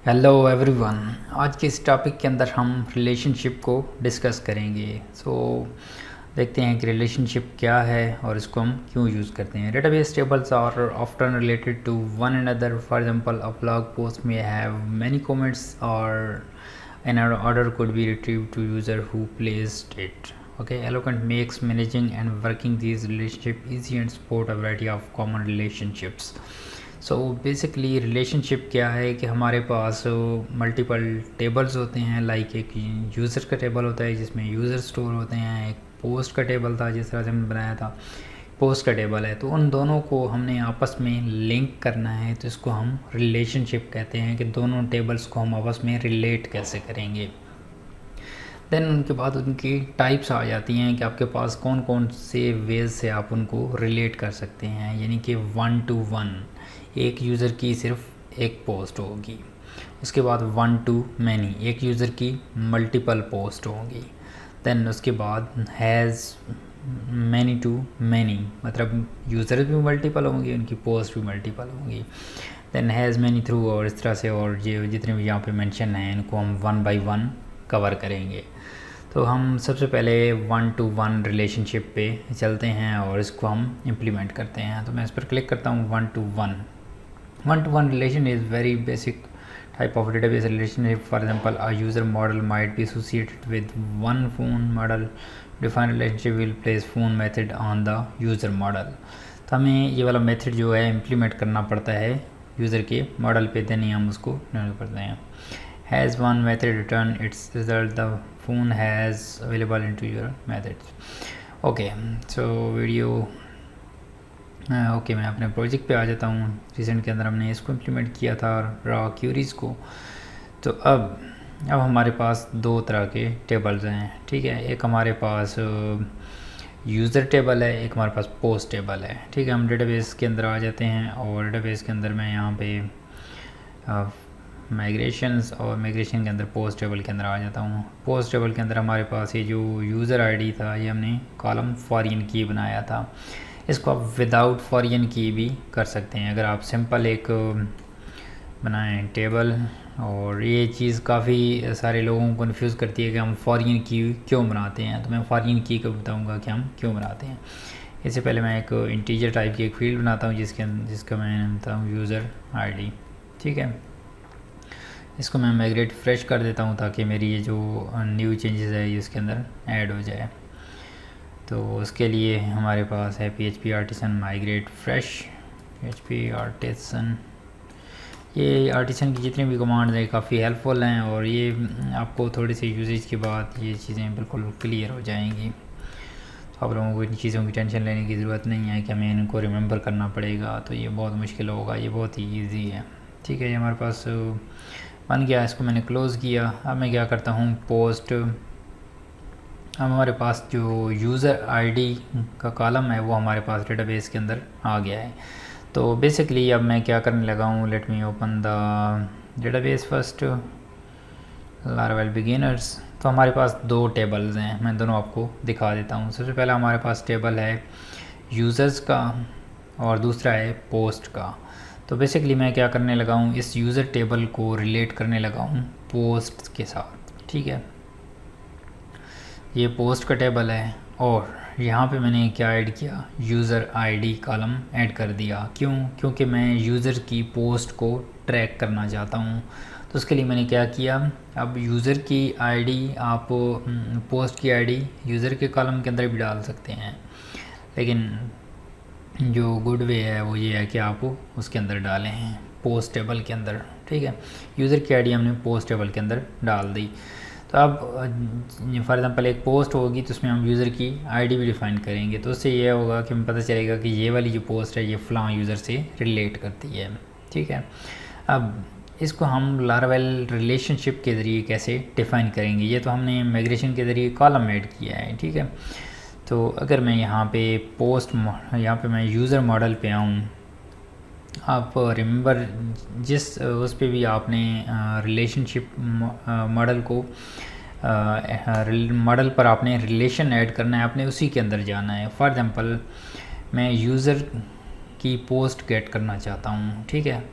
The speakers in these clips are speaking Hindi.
Hello everyone. आज के इस टॉपिक के अंदर हम रिलेशनशिप को डिस्कस करेंगे। देखते हैं कि रिलेशनशिप क्या है और इसको हम क्यों यूज़ करते हैं। Database tables are often related to one another. For example, a blog post में हैव मैनी कमेंट्स और an order could be retrieved to user who placed it. Okay, Eloquent makes managing and working these relationships easy and support a variety of common relationships. Basically relationship क्या है कि हमारे पास मल्टीपल टेबल्स होते हैं। लाइक एक यूज़र का टेबल होता है जिसमें यूज़र स्टोर होते हैं, एक पोस्ट का टेबल था जिस तरह से हमने बनाया था, पोस्ट का टेबल है। तो उन दोनों को हमने आपस में लिंक करना है, तो इसको हम रिलेशनशिप कहते हैं कि दोनों टेबल्स को हम आपस में रिलेट कैसे करेंगे। देन उनके बाद उनकी टाइप्स आ जाती हैं कि आपके पास कौन कौन से वेज से आप उनको रिलेट कर सकते हैं। यानी कि 1 to 1, एक यूज़र की सिर्फ एक पोस्ट होगी। उसके बाद 1 to many, एक यूज़र की मल्टीपल पोस्ट होंगी। देन उसके बाद हैज़ मैनी टू मैनी, मतलब यूज़र भी मल्टीपल होंगे, उनकी पोस्ट भी मल्टीपल होंगी। देन हैज़ मैनी थ्रू, और इस तरह से, और ये जितने भी यहाँ पे मेंशन हैं इनको हम 1 by 1 कवर करेंगे। तो हम सबसे पहले 1 to 1 रिलेशनशिप पे चलते हैं और इसको हम इम्प्लीमेंट करते हैं। तो मैं इस पर क्लिक करता हूँ। 1 to 1 1-to-1 relation is very basic type of database relationship. For example, a user model might be associated with one phone model. Defined relationship will place phone method on the user model. तो हमें ये वाला मेथड जो है इम्प्लीमेंट करना पड़ता है यूज़र के मॉडल पे, देन ही हम उसको निर्णय करते हैं। Has one method return its result, the phone has available in to your methods. Okay, so video okay, मैं अपने प्रोजेक्ट पे आ जाता हूँ। रिसेंट के अंदर हमने इसको इम्प्लीमेंट किया था, रॉ क्यूरीज़ को। तो अब हमारे पास दो तरह के टेबल्स हैं, ठीक है। एक हमारे पास यूज़र टेबल है, एक हमारे पास पोस्ट टेबल है, ठीक है। हम डेटाबेस के अंदर आ जाते हैं और डेटाबेस के अंदर मैं यहाँ पे माइग्रेशंस और माइग्रेशन के अंदर पोस्ट टेबल के अंदर आ जाता हूँ। पोस्ट टेबल के अंदर हमारे पास ये जो यूज़र आईडी था, ये हमने कॉलम फॉरेन की बनाया था। इसको आप विदाउट फॉरेन की भी कर सकते हैं। अगर आप सिंपल एक बनाएं टेबल, और ये चीज़ काफ़ी सारे लोगों को कन्फ्यूज़ करती है कि हम फॉरेन की क्यों बनाते हैं, तो मैं फॉरेन की को बताऊंगा कि हम क्यों बनाते हैं। इससे पहले मैं एक इंटीजर टाइप की एक फील्ड बनाता हूँ जिसका मैं बताता हूँ यूज़र आईडी, ठीक है। इसको मैं माइग्रेट फ्रेश कर देता हूँ ताकि मेरी ये जो न्यू चेंजेस है ये इसके अंदर ऐड हो जाए। तो उसके लिए हमारे पास है PHP artisan migrate fresh. PHP artisan, ये आर्टिसन की जितनी भी कमांड्स हैं काफ़ी हेल्पफुल हैं, और ये आपको थोड़ी सी यूजेज के बाद ये चीज़ें बिल्कुल क्लियर हो जाएंगी। तो आप लोगों को इन चीज़ों की टेंशन लेने की ज़रूरत नहीं है कि हमें इनको रिमेंबर करना पड़ेगा, तो ये बहुत मुश्किल होगा। ये बहुत ही ईजी है, ठीक है। ये हमारे पास बन गया, इसको मैंने क्लोज़ किया। अब मैं क्या करता हूँ, पोस्ट, अब हमारे पास जो यूज़र आईडी का कॉलम है वो हमारे पास डेटाबेस के अंदर आ गया है। तो बेसिकली अब मैं क्या करने लगा हूँ, let me open the database first, Laravel beginners. तो हमारे पास दो टेबल्स हैं, मैं दोनों आपको दिखा देता हूँ। सबसे पहला हमारे पास टेबल है यूज़र्स का और दूसरा है पोस्ट का। तो बेसिकली मैं क्या करने लगा हूँ, इस यूज़र टेबल को रिलेट करने लगा हूँ पोस्ट के साथ, ठीक है। ये पोस्ट का टेबल है और यहाँ पे मैंने क्या ऐड किया, यूज़र आईडी कॉलम ऐड कर दिया। क्योंकि मैं यूज़र की पोस्ट को ट्रैक करना चाहता हूँ। तो उसके लिए मैंने क्या किया, अब यूज़र की आईडी आप पोस्ट की आईडी यूज़र के कॉलम के अंदर भी डाल सकते हैं, लेकिन जो गुड वे है वो ये है कि आप उसके अंदर डालें पोस्ट टेबल के अंदर, ठीक है। यूज़र की आईडी हमने पोस्ट टेबल के अंदर डाल दी। तो अब फॉर एग्ज़ाम्पल एक पोस्ट होगी तो उसमें हम यूज़र की आईडी भी डिफ़ाइन करेंगे। तो उससे ये होगा कि हमें पता चलेगा कि ये वाली जो पोस्ट है ये फ़लाँ यूज़र से रिलेट करती है, ठीक है। अब इसको हम लारावेल रिलेशनशिप के ज़रिए कैसे डिफ़ाइन करेंगे, ये तो हमने माइग्रेशन के ज़रिए कॉलम ऐड किया है, ठीक है। तो अगर मैं यहाँ पे यहाँ पे मैं यूज़र मॉडल पे आऊँ, आप रिमेंबर जिस उस पे भी आपने रिलेशनशिप मॉडल को मॉडल पर आपने रिलेशन ऐड करना है, आपने उसी के अंदर जाना है। फॉर एग्ज़ाम्पल मैं यूज़र की पोस्ट गेट करना चाहता हूँ, ठीक है।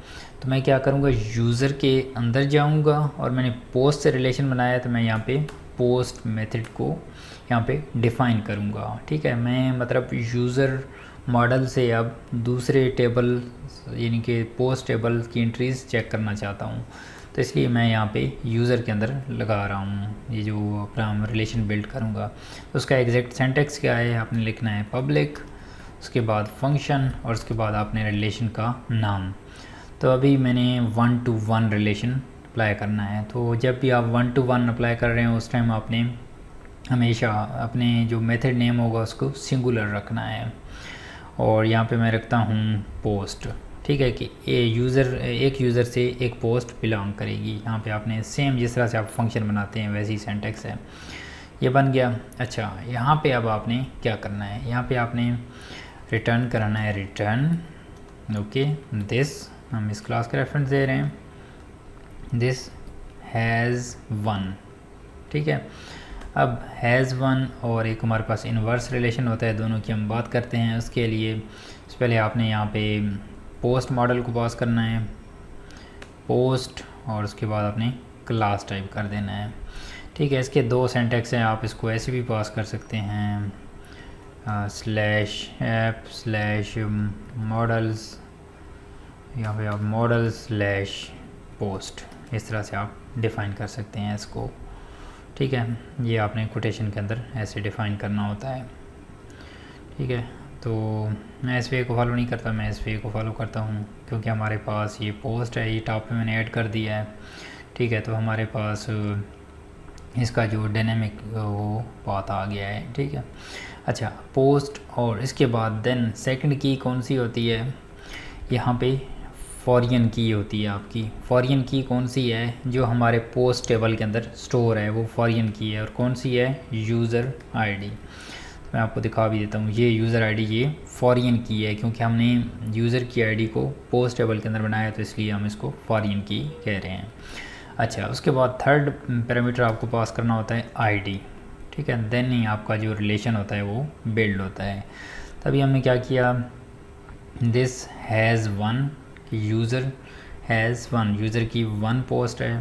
तो मैं क्या करूँगा, यूज़र के अंदर जाऊँगा और मैंने पोस्ट से रिलेशन बनाया तो मैं यहाँ पे पोस्ट मेथड को यहाँ पे डिफ़ाइन करूँगा। ठीक है, मैं मतलब यूज़र मॉडल से अब दूसरे टेबल यानी कि पोस्ट टेबल की एंट्रीज़ चेक करना चाहता हूँ, तो इसलिए मैं यहाँ पे यूज़र के अंदर लगा रहा हूँ ये जो अपना रिलेशन बिल्ड करूँगा। तो उसका एग्जैक्ट सिंटैक्स क्या है, आपने लिखना है पब्लिक, उसके बाद फंक्शन और उसके बाद आपने रिलेशन का नाम। तो अभी मैंने 1 to 1 रिलेशन अप्लाई करना है। तो जब भी आप 1 to 1 अप्लाई कर रहे हैं उस टाइम आपने हमेशा अपने जो मेथड नेम होगा उसको सिंगुलर रखना है। और यहाँ पे मैं रखता हूँ पोस्ट। ठीक है कि एक यूज़र से एक पोस्ट बिलोंग करेगी। यहाँ पे आपने सेम जिस तरह से आप फंक्शन बनाते हैं वैसी सिंटैक्स है, ये बन गया। अच्छा, यहाँ पे अब आपने क्या करना है, यहाँ पे आपने रिटर्न कराना है रिटर्न ओके दिस, हम इस क्लास का रेफरेंस दे रहे हैं, दिस हैज़ 1। ठीक है, अब हैज़ 1 और एक हमारे पास इन्वर्स रिलेशन होता है, दोनों की हम बात करते हैं। उसके लिए पहले आपने यहाँ पे पोस्ट मॉडल को पास करना है पोस्ट, और उसके बाद आपने क्लास टाइप कर देना है। ठीक है, इसके दो सिंटैक्स हैं, आप इसको ऐसे भी पास कर सकते हैं /app/models, यहाँ पे आप model/post, इस तरह से आप डिफ़ाइन कर सकते हैं इसको। ठीक है, ये आपने कोटेशन के अंदर ऐसे डिफ़ाइन करना होता है। ठीक है, तो मैं इस वे को फॉलो नहीं करता, मैं इस वे को फॉलो करता हूँ क्योंकि हमारे पास ये पोस्ट है, ये टॉप पे मैंने ऐड कर दिया है। ठीक है, तो हमारे पास इसका जो डायनेमिक वो पाथ आ गया है। ठीक है, अच्छा पोस्ट और इसके बाद देन सेकंड की कौन सी होती है, यहाँ पे फॉरियन की होती है आपकी। फॉरियन की कौन सी है, जो हमारे पोस्ट टेबल के अंदर स्टोर है वो फॉरियन की है। और कौन सी है, यूज़र आईडी। मैं आपको दिखा भी देता हूँ, ये यूज़र आईडी ये फॉरियन की है क्योंकि हमने यूज़र की आईडी को पोस्ट टेबल के अंदर बनाया, तो इसलिए हम इसको फॉरियन की कह रहे हैं। अच्छा, उसके बाद थर्ड पैरामीटर आपको पास करना होता है आईडी। ठीक है, देन ही आपका जो रिलेशन होता है वो बिल्ड होता है। तभी हमने क्या किया, this has 1, user has 1, user की 1 पोस्ट है,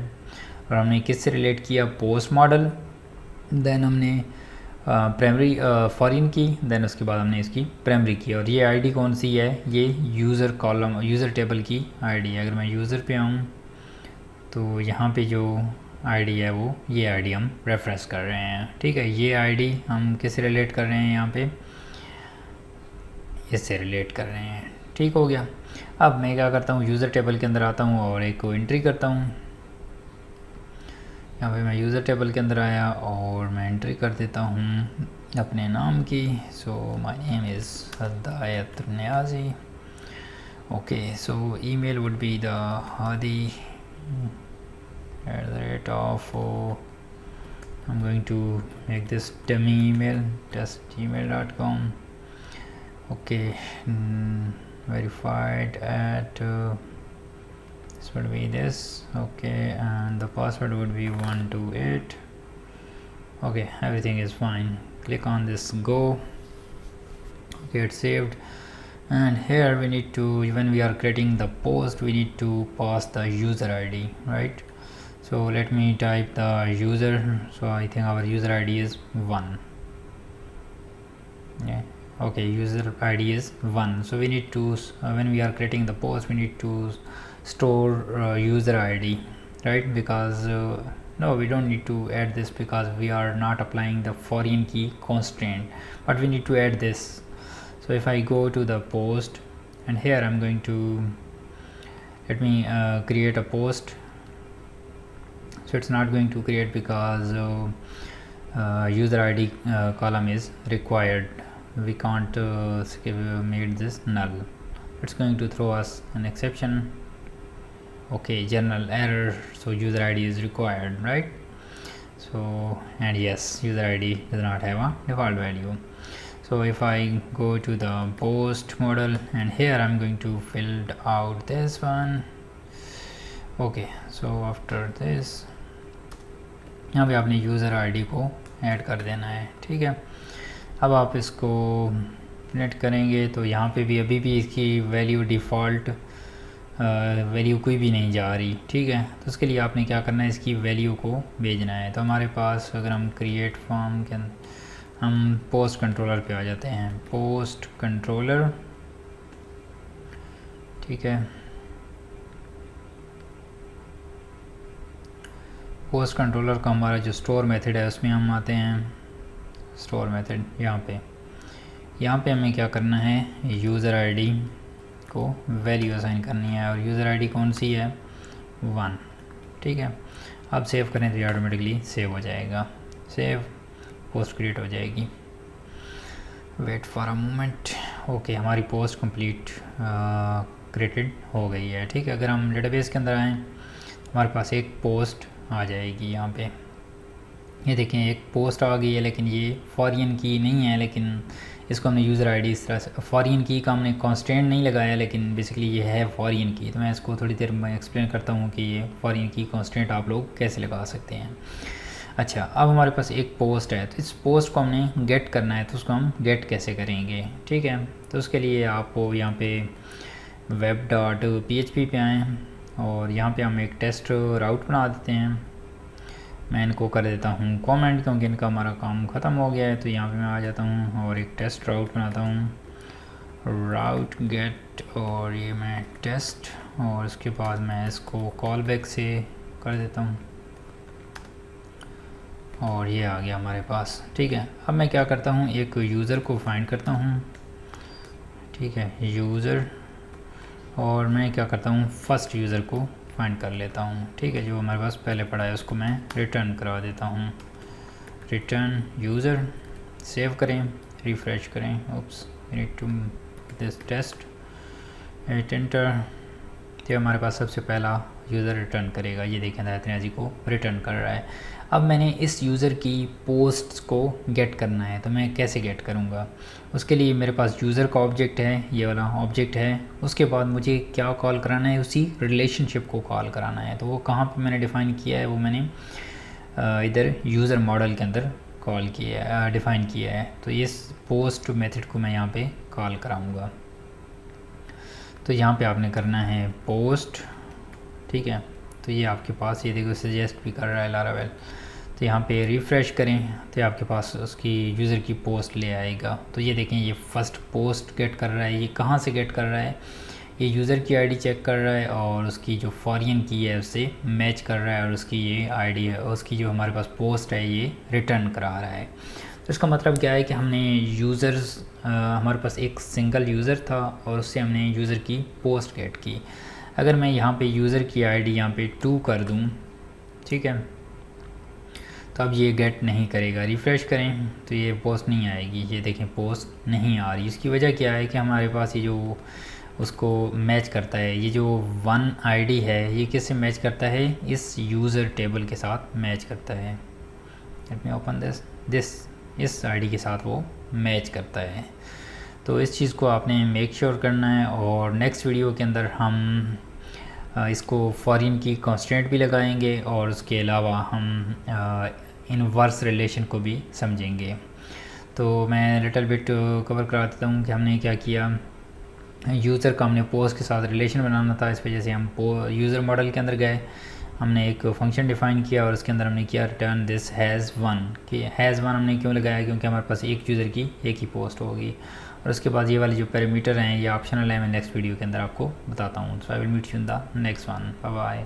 और हमने किससे रिलेट किया, पोस्ट मॉडल, देन हमने प्राइमरी फॉरेन की, देन उसके बाद हमने इसकी प्राइमरी की। और ये आईडी कौन सी है, ये यूज़र कॉलम यूज़र टेबल की आईडी है। अगर मैं यूज़र पे आऊँ तो यहाँ पे जो आईडी है वो ये आईडी हम रेफरेंस कर रहे हैं। ठीक है, ये आईडी हम किससे रिलेट कर रहे हैं, यहाँ पे इससे रिलेट कर रहे हैं। ठीक हो गया। अब मैं क्या करता हूँ, यूज़र टेबल के अंदर आता हूँ और एक को एंट्री करता हूँ। यहाँ पे मैं यूज़र टेबल के अंदर आया और मैं एंट्री कर देता हूँ अपने नाम की। सो माय नेम इज़ हदायत Niazi. Okay, so email would be the hadi@of I'm going to make this dummy email, just@gmail.com. okay, verified at this would be this. Okay, and the password would be 128. okay, everything is fine. Click on this go. Okay, it's saved. And here we need to, when we are creating the post, we need to pass the user id, right? So let me type the user. So I think our user id is 1. yeah, okay, user id is 1. So we need to when we are creating the post, we need to store user id, right? Because no, we don't need to add this because we are not applying the foreign key constraint, but we need to add this. So if I go to the post, and here I'm going to, let me create a post. So it's not going to create because user id column is required. We can't make this null. It's going to throw us an exception. okay, general error, so user id is required, right? So, and yes, user id does not have a default value. So if I go to the post model, and here I'm going to fill out this one. okay, so after this यहाँ पे आपने यूज़र आईडी को ऐड कर देना है। ठीक है, अब आप इसको प्रिंट करेंगे तो यहाँ पे भी अभी भी इसकी वैल्यू डिफ़ॉल्ट वैल्यू कोई भी नहीं जा रही, ठीक है। तो उसके लिए आपने क्या करना है, इसकी वैल्यू को भेजना है। तो हमारे पास अगर हम क्रिएट फॉर्म के हम पोस्ट कंट्रोलर पे आ जाते हैं, पोस्ट कंट्रोलर, ठीक है। पोस्ट कंट्रोलर का हमारा जो स्टोर मेथड है उसमें हम आते हैं, स्टोर मेथड यहाँ पे हमें क्या करना है, यूज़र आईडी को वैल्यू असाइन करनी है, और यूज़र आईडी कौन सी है, 1, ठीक है। अब सेव करें तो ये ऑटोमेटिकली सेव हो जाएगा, सेव, पोस्ट क्रिएट हो जाएगी। Wait for a moment, okay, हमारी पोस्ट कंप्लीट क्रिएटेड हो गई है, ठीक है। अगर हम डेटाबेस के अंदर आएँ, हमारे पास एक पोस्ट आ जाएगी यहाँ पे, ये देखें एक पोस्ट आ गई है, लेकिन ये फॉरिन की नहीं है, लेकिन इसको हमने यूज़र आईडी इस तरह से, फॉरिन की का हमने कांस्टेंट नहीं लगाया, लेकिन बेसिकली ये है फॉरिन की। तो मैं इसको थोड़ी देर में एक्सप्लेन करता हूँ कि ये फॉरिन की कांस्टेंट आप लोग कैसे लगा सकते हैं। अच्छा, अब हमारे पास एक पोस्ट है, तो इस पोस्ट को हमने गेट करना है, तो उसको हम गेट कैसे करेंगे, ठीक है। तो उसके लिए आपको यहाँ पे web.php पे आएँ, और यहाँ पे हम एक टेस्ट राउट बना देते हैं। मैं इनको कर देता हूँ कमेंट, क्योंकि इनका हमारा काम ख़त्म हो गया है। तो यहाँ पे मैं आ जाता हूँ और एक टेस्ट राउट बनाता हूँ, राउट गेट, और ये मैं टेस्ट, और उसके बाद मैं इसको कॉल बैक से कर देता हूँ, और ये आ गया हमारे पास, ठीक है। अब मैं क्या करता हूँ, एक यूज़र को फाइंड करता हूँ, ठीक है, यूज़र, और मैं क्या करता हूँ, फर्स्ट यूज़र को फाइंड कर लेता हूँ, ठीक है। जो हमारे पास पहले पड़ा है उसको मैं रिटर्न करवा देता हूँ, रिटर्न यूज़र, सेव करें, रिफ़्रेश करें, oops, need to this test, hit enter. तो हमारे पास सबसे पहला यूज़र रिटर्न करेगा, ये देखें दायत नियाज़ी को रिटर्न कर रहा है। अब मैंने इस यूज़र की पोस्ट्स को गेट करना है, तो मैं कैसे गेट करूँगा, उसके लिए मेरे पास यूज़र का ऑब्जेक्ट है, ये वाला ऑब्जेक्ट है। उसके बाद मुझे क्या कॉल कराना है, उसी रिलेशनशिप को कॉल कराना है। तो वो कहाँ पे मैंने डिफ़ाइन किया है, वो मैंने इधर यूज़र मॉडल के अंदर कॉल किया है, डिफ़ाइन किया है। तो इस पोस्ट मेथड को मैं यहाँ पे कॉल कराऊँगा। तो यहाँ पे आपने करना है पोस्ट, ठीक है। तो ये आपके पास, ये देखो सजेस्ट भी कर रहा है लारावेल। तो यहाँ पे रिफ़्रेश करें तो ये आपके पास उसकी यूज़र की पोस्ट ले आएगा। तो ये देखें, ये फ़र्स्ट पोस्ट गेट कर रहा है। ये कहाँ से गेट कर रहा है, ये यूज़र की आईडी चेक कर रहा है, और उसकी जो फॉरिन की है उससे मैच कर रहा है, और उसकी ये आईडी है, उसकी जो हमारे पास पोस्ट है ये रिटर्न करा रहा है। तो इसका मतलब क्या है कि हमने यूज़र्स, हमारे पास एक सिंगल यूज़र था, और उससे हमने यूज़र की पोस्ट गेट की। अगर मैं यहाँ पे यूज़र की आईडी यहाँ पे 2 कर दूँ, ठीक है, तो अब ये गेट नहीं करेगा। रिफ़्रेश करें तो ये पोस्ट नहीं आएगी, ये देखें पोस्ट नहीं आ रही। इसकी वजह क्या है कि हमारे पास ये जो उसको मैच करता है, ये जो 1 आईडी है, ये किससे मैच करता है, इस यूज़र टेबल के साथ मैच करता है। लेट मी ओपन दिस इस आईडी के साथ वो मैच करता है। तो इस चीज़ को आपने मेक श्योर करना है। और नेक्स्ट वीडियो के अंदर हम इसको फॉरिन की कांस्टेंट भी लगाएंगे, और उसके अलावा हम इनवर्स रिलेशन को भी समझेंगे। तो मैं लिटिल बिट कवर करा देता हूँ कि हमने क्या किया। यूज़र का हमने पोस्ट के साथ रिलेशन बनाना था, इस वजह से हम यूज़र मॉडल के अंदर गए, हमने एक फंक्शन डिफ़ाइन किया, और उसके अंदर हमने किया रिटर्न दिस हैज़ 1। कि हैज़ 1 हमने क्यों लगाया, क्योंकि हमारे पास एक यूज़र की एक ही पोस्ट होगी। और उसके बाद ये वाले जो पैरामीटर हैं ये ऑप्शनल है, मैं नेक्स्ट वीडियो के अंदर आपको बताता हूँ। So I will meet you in the next one, bye bye.